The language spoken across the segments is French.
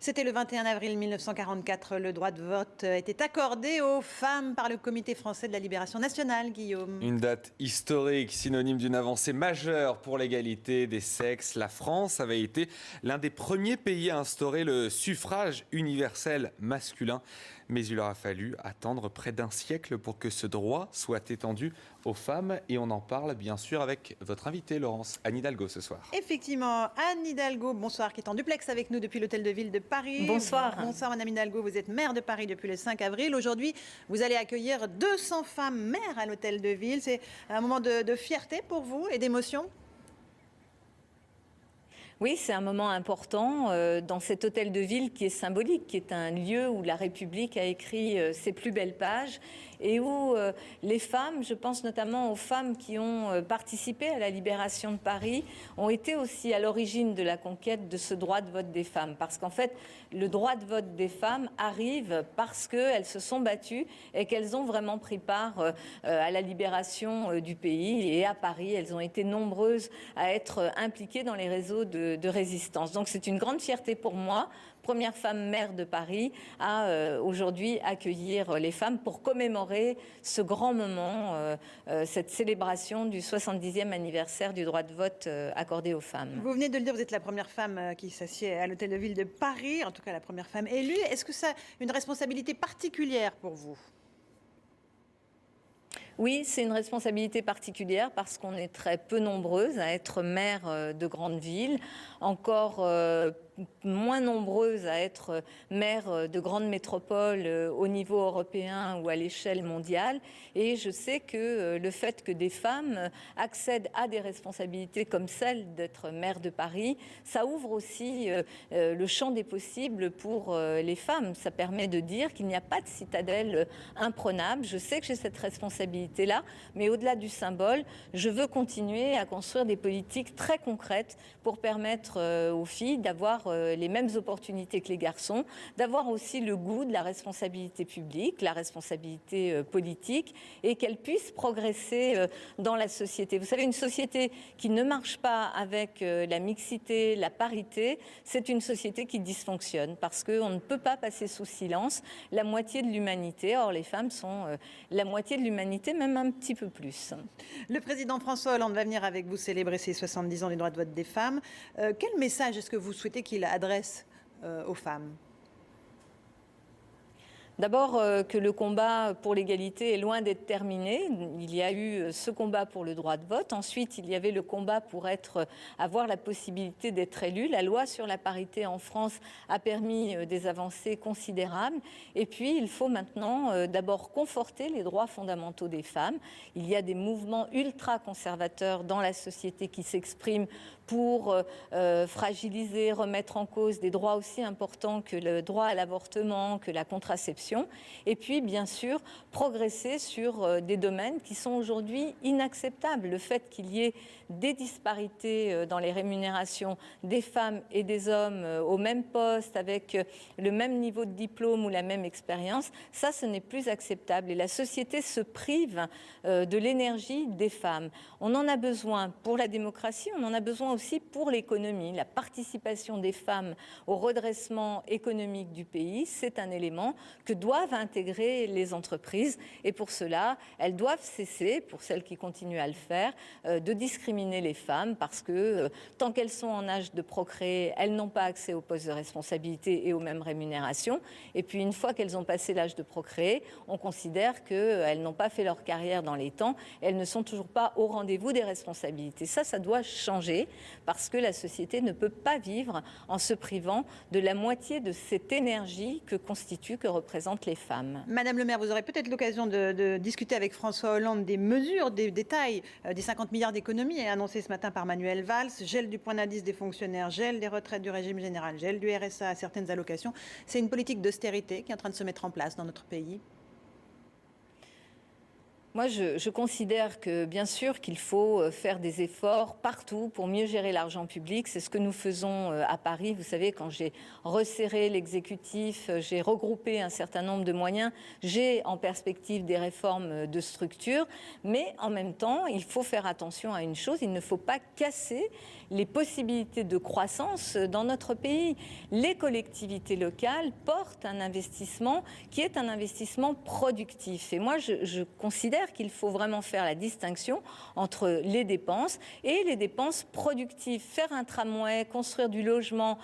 C'était le 21 avril 1944. Le droit de vote était accordé aux femmes par le Comité français de la libération nationale, Guillaume. Une date historique, synonyme d'une avancée majeure pour l'égalité des sexes. La France avait été l'un des premiers pays à instaurer le suffrage universel masculin. Mais il aura fallu attendre près d'un siècle pour que ce droit soit étendu aux femmes. Et on en parle bien sûr avec votre invitée, Laurence, Anne Hidalgo, ce soir. Effectivement, Anne Hidalgo, bonsoir, qui est en duplex avec nous depuis l'Hôtel de Ville de Paris. Bonsoir. Bonsoir, Madame Hidalgo, vous êtes maire de Paris depuis le 5 avril. Aujourd'hui, vous allez accueillir 200 femmes maires à l'Hôtel de Ville. C'est un moment de fierté pour vous et d'émotion? Oui, c'est un moment important dans cet hôtel de ville qui est symbolique, qui est un lieu où la République a écrit ses plus belles pages et où les femmes, je pense notamment aux femmes qui ont participé à la libération de Paris, ont été aussi à l'origine de la conquête de ce droit de vote des femmes. Parce qu'en fait, le droit de vote des femmes arrive parce qu'elles se sont battues et qu'elles ont vraiment pris part à la libération du pays. Et à Paris, elles ont été nombreuses à être impliquées dans les réseaux de résistance. Donc c'est une grande fierté pour moi, première femme maire de Paris, à aujourd'hui accueillir les femmes pour commémorer ce grand moment, cette célébration du 70e anniversaire du droit de vote accordé aux femmes. Vous venez de le dire, vous êtes la première femme qui s'assied à l'Hôtel de Ville de Paris, en tout cas la première femme élue. Est-ce que ça a une responsabilité particulière pour vous ? Oui, c'est une responsabilité particulière parce qu'on est très peu nombreuses à être maire de grandes villes, encore moins nombreuses à être maire de grandes métropoles au niveau européen ou à l'échelle mondiale. Et je sais que le fait que des femmes accèdent à des responsabilités comme celle d'être maire de Paris, ça ouvre aussi le champ des possibles pour les femmes. Ça permet de dire qu'il n'y a pas de citadelle imprenable. Je sais que j'ai cette responsabilité-là, mais au-delà du symbole, je veux continuer à construire des politiques très concrètes pour permettre aux filles d'avoir les mêmes opportunités que les garçons, d'avoir aussi le goût de la responsabilité publique, la responsabilité politique, et qu'elles puissent progresser dans la société. Vous savez, une société qui ne marche pas avec la mixité, la parité, c'est une société qui dysfonctionne parce qu'on ne peut pas passer sous silence la moitié de l'humanité. Or, les femmes sont la moitié de l'humanité, même un petit peu plus. Le président François Hollande va venir avec vous célébrer ses 70 ans du droit de vote des femmes. Quel message est-ce que vous souhaitez qu'il adresse aux femmes ? D'abord, que le combat pour l'égalité est loin d'être terminé. Il y a eu ce combat pour le droit de vote. Ensuite, il y avait le combat pour avoir la possibilité d'être élu. La loi sur la parité en France a permis des avancées considérables. Et puis, il faut maintenant d'abord conforter les droits fondamentaux des femmes. Il y a des mouvements ultra-conservateurs dans la société qui s'expriment pour fragiliser, remettre en cause des droits aussi importants que le droit à l'avortement, que la contraception. Et puis, bien sûr, progresser sur des domaines qui sont aujourd'hui inacceptables. Le fait qu'il y ait des disparités dans les rémunérations des femmes et des hommes au même poste, avec le même niveau de diplôme ou la même expérience, ça, ce n'est plus acceptable. Et la société se prive de l'énergie des femmes. On en a besoin pour la démocratie, on en a besoin aussi pour l'économie. La participation des femmes au redressement économique du pays, c'est un élément que doivent intégrer les entreprises. Et pour cela, elles doivent cesser, pour celles qui continuent à le faire, de discriminer les femmes parce que tant qu'elles sont en âge de procréer, elles n'ont pas accès aux postes de responsabilité et aux mêmes rémunérations. Et puis une fois qu'elles ont passé l'âge de procréer, on considère qu'elles n'ont pas fait leur carrière dans les temps. Elles ne sont toujours pas au rendez-vous des responsabilités. Ça doit changer parce que la société ne peut pas vivre en se privant de la moitié de cette énergie que représentent les femmes. Madame le maire, vous aurez peut-être l'occasion de discuter avec François Hollande des mesures, des détails des 50 milliards d'économies annoncés ce matin par Manuel Valls, gel du point d'indice des fonctionnaires, gel des retraites du régime général, gel du RSA à certaines allocations. C'est une politique d'austérité qui est en train de se mettre en place dans notre pays. Moi, je considère que, bien sûr, qu'il faut faire des efforts partout pour mieux gérer l'argent public. C'est ce que nous faisons à Paris. Vous savez, quand j'ai resserré l'exécutif, j'ai regroupé un certain nombre de moyens. J'ai en perspective des réformes de structure. Mais en même temps, il faut faire attention à une chose. Il ne faut pas casser les possibilités de croissance dans notre pays. Les collectivités locales portent un investissement qui est un investissement productif. Et moi, je considère qu'il faut vraiment faire la distinction entre les dépenses et les dépenses productives. Faire un tramway, construire du logement,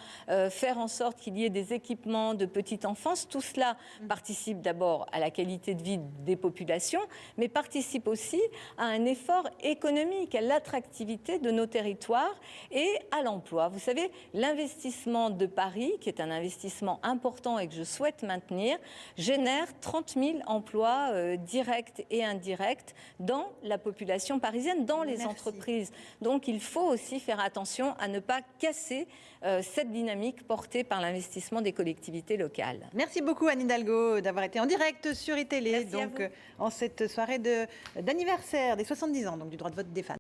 faire en sorte qu'il y ait des équipements de petite enfance, tout cela participe d'abord à la qualité de vie des populations, mais participe aussi à un effort économique, à l'attractivité de nos territoires et à l'emploi. Vous savez, l'investissement de Paris, qui est un investissement important et que je souhaite maintenir, génère 30 000 emplois directs et indirects dans la population parisienne, dans les entreprises. Donc il faut aussi faire attention à ne pas casser cette dynamique portée par l'investissement des collectivités locales. Merci beaucoup Anne Hidalgo d'avoir été en direct sur iTélé, Merci en cette soirée d'anniversaire des 70 ans donc, du droit de vote des femmes.